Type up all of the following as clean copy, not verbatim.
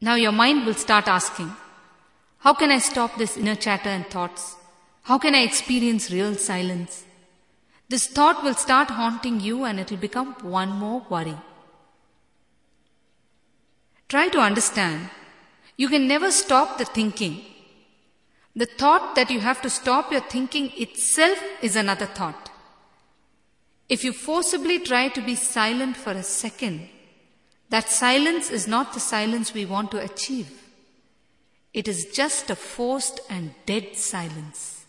Now your mind will start asking, how can I stop this inner chatter and thoughts? How can I experience real silence? This thought will start haunting you and it will become one more worry. Try to understand, you can never stop the thinking. The thought that you have to stop your thinking itself is another thought. If you forcibly try to be silent for a second, that silence is not the silence we want to achieve. It is just a forced and dead silence.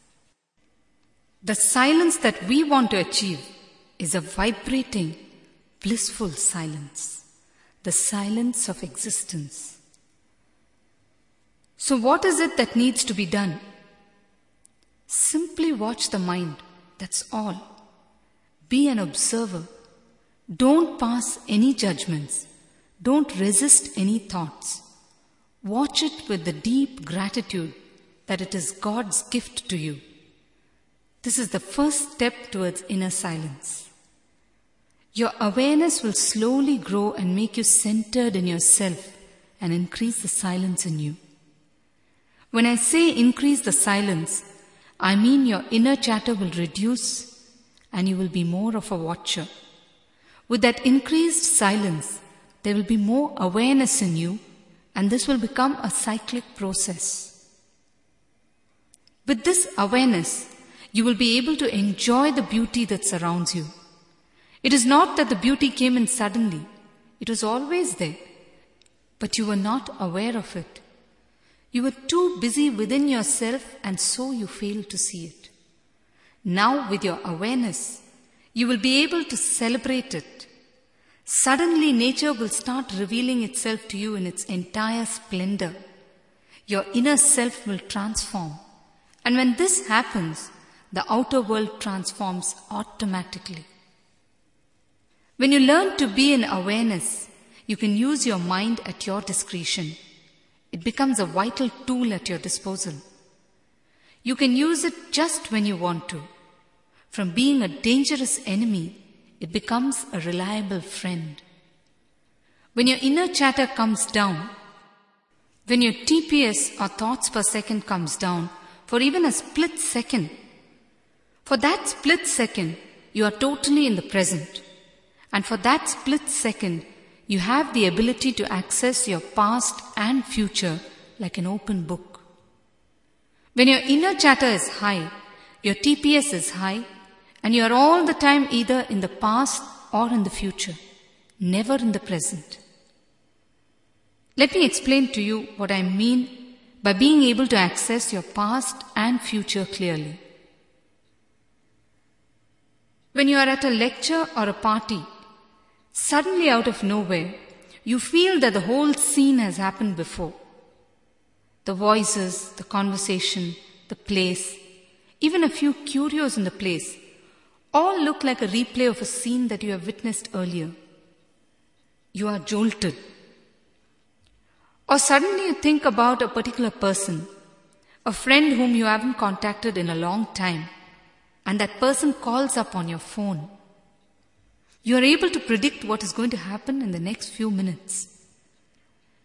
The silence that we want to achieve is a vibrating, blissful silence, the silence of existence. So what is it that needs to be done? Simply watch the mind, that's all. Be an observer. Don't pass any judgments. Don't resist any thoughts. Watch it with the deep gratitude that it is God's gift to you. This is the first step towards inner silence. Your awareness will slowly grow and make you centered in yourself and increase the silence in you. When I say increase the silence, I mean your inner chatter will reduce and you will be more of a watcher. With that increased silence, there will be more awareness in you and this will become a cyclic process. With this awareness, you will be able to enjoy the beauty that surrounds you. It is not that the beauty came in suddenly. It was always there, but you were not aware of it. You were too busy within yourself and so you failed to see it. Now with your awareness, you will be able to celebrate it. Suddenly nature will start revealing itself to you in its entire splendor. Your inner self will transform. And when this happens, the outer world transforms automatically. When you learn to be in awareness, you can use your mind at your discretion. It becomes a vital tool at your disposal. You can use it just when you want to. From being a dangerous enemy, it becomes a reliable friend. When your inner chatter comes down, when your TPS or thoughts per second comes down for even a split second, for that split second, you are totally in the present. And for that split second, you have the ability to access your past and future like an open book. When your inner chatter is high, your TPS is high, and you are all the time either in the past or in the future, never in the present. Let me explain to you what I mean by being able to access your past and future clearly. When you are at a lecture or a party, suddenly out of nowhere, you feel that the whole scene has happened before. The voices, the conversation, the place, even a few curios in the place, all look like a replay of a scene that you have witnessed earlier. You are jolted. Or suddenly you think about a particular person, a friend whom you haven't contacted in a long time, and that person calls up on your phone. You are able to predict what is going to happen in the next few minutes.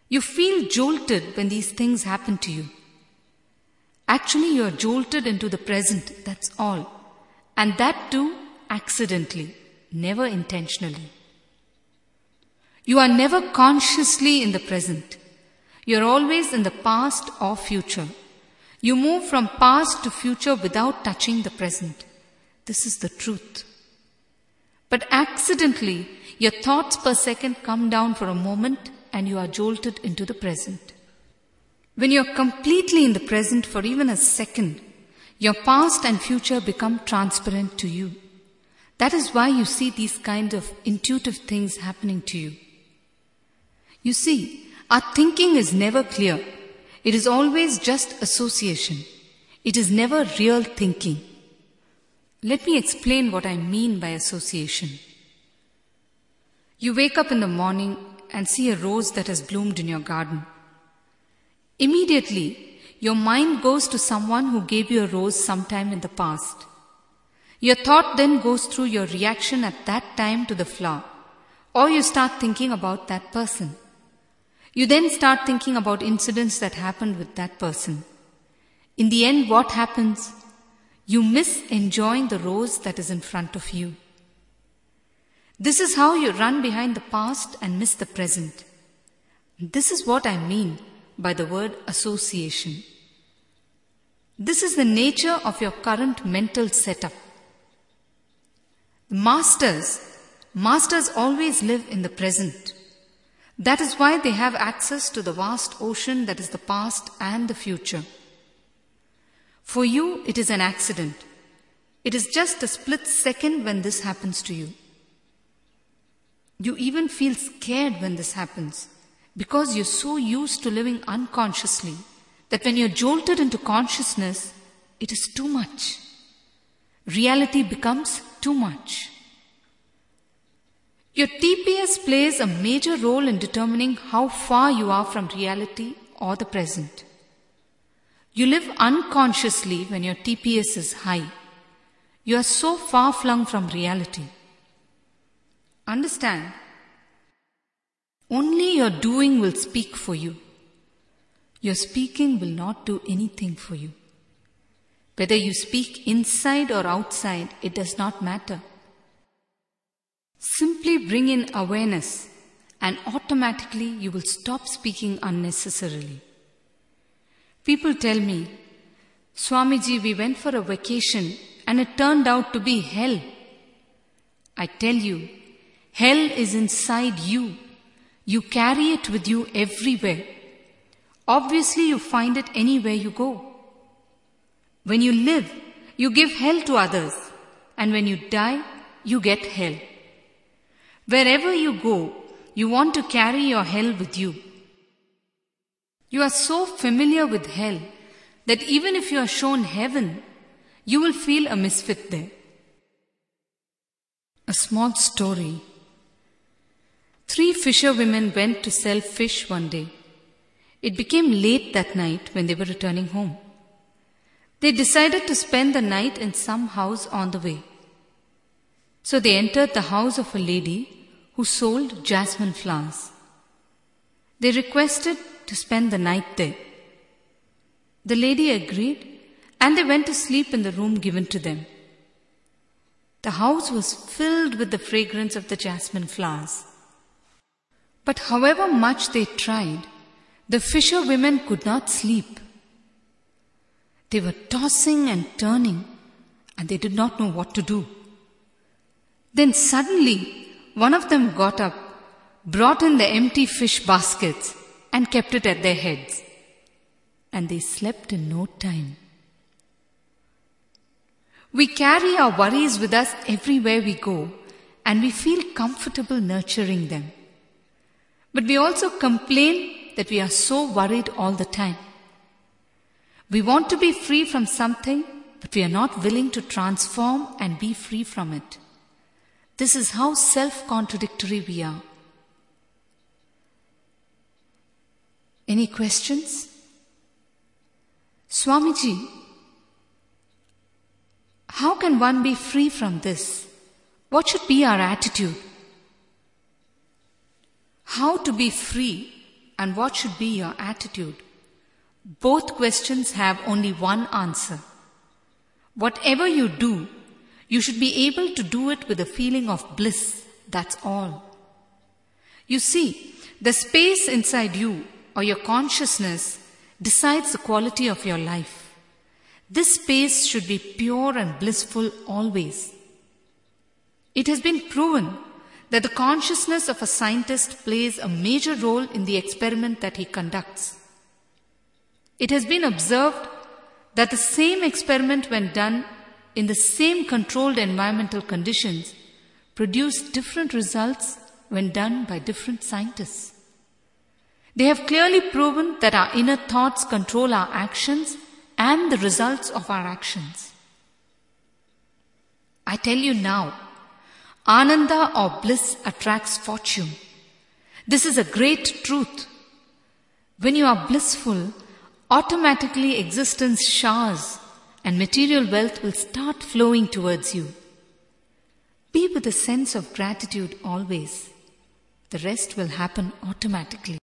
You feel jolted when these things happen to you. Actually, you are jolted into the present, that's all. And that too, accidentally, never intentionally. You are never consciously in the present. You are always in the past or future. You move from past to future without touching the present. This is the truth. But accidentally, your thoughts per second come down for a moment and you are jolted into the present. When you are completely in the present for even a second, your past and future become transparent to you. That is why you see these kinds of intuitive things happening to you. You see, our thinking is never clear. It is always just association. It is never real thinking. Let me explain what I mean by association. You wake up in the morning and see a rose that has bloomed in your garden. Immediately, your mind goes to someone who gave you a rose sometime in the past. Your thought then goes through your reaction at that time to the flower, or you start thinking about that person. You then start thinking about incidents that happened with that person. In the end, what happens? You miss enjoying the rose that is in front of you. This is how you run behind the past and miss the present. This is what I mean by the word association. This is the nature of your current mental setup. Masters always live in the present. That is why they have access to the vast ocean that is the past and the future. For you, it is an accident. It is just a split second when this happens to you. You even feel scared when this happens because you're so used to living unconsciously that when you're jolted into consciousness, it is too much. Reality becomes too much. Your TPS plays a major role in determining how far you are from reality or the present. You live unconsciously when your TPS is high. You are so far flung from reality. Understand, only your doing will speak for you. Your speaking will not do anything for you. Whether you speak inside or outside, it does not matter. Simply bring in awareness and automatically you will stop speaking unnecessarily. People tell me, Swamiji, we went for a vacation and it turned out to be hell. I tell you, hell is inside you. You carry it with you everywhere. Obviously, you find it anywhere you go. When you live, you give hell to others. And when you die, you get hell. Wherever you go, you want to carry your hell with you. You are so familiar with hell that even if you are shown heaven, you will feel a misfit there. A small story. 3 fisherwomen went to sell fish one day. It became late that night when they were returning home. They decided to spend the night in some house on the way. So they entered the house of a lady who sold jasmine flowers. They requested to spend the night there. The lady agreed and they went to sleep in the room given to them. The house was filled with the fragrance of the jasmine flowers. But however much they tried, the fisherwomen could not sleep. They were tossing and turning and they did not know what to do. Then suddenly, one of them got up, brought in the empty fish baskets and kept it at their heads. And they slept in no time. We carry our worries with us everywhere we go and we feel comfortable nurturing them. But we also complain that we are so worried all the time. We want to be free from something, but we are not willing to transform and be free from it. This is how self-contradictory we are. Any questions? Swamiji, how can one be free from this? What should be our attitude? How to be free and what should be your attitude? Both questions have only one answer. Whatever you do, you should be able to do it with a feeling of bliss. That's all. You see, the space inside you or your consciousness decides the quality of your life. This space should be pure and blissful always. It has been proven that the consciousness of a scientist plays a major role in the experiment that he conducts. It has been observed that the same experiment, when done in the same controlled environmental conditions, produce different results when done by different scientists. They have clearly proven that our inner thoughts control our actions and the results of our actions. I tell you now, Ananda or bliss attracts fortune. This is a great truth. When you are blissful, automatically existence showers and material wealth will start flowing towards you. Be with a sense of gratitude always. The rest will happen automatically.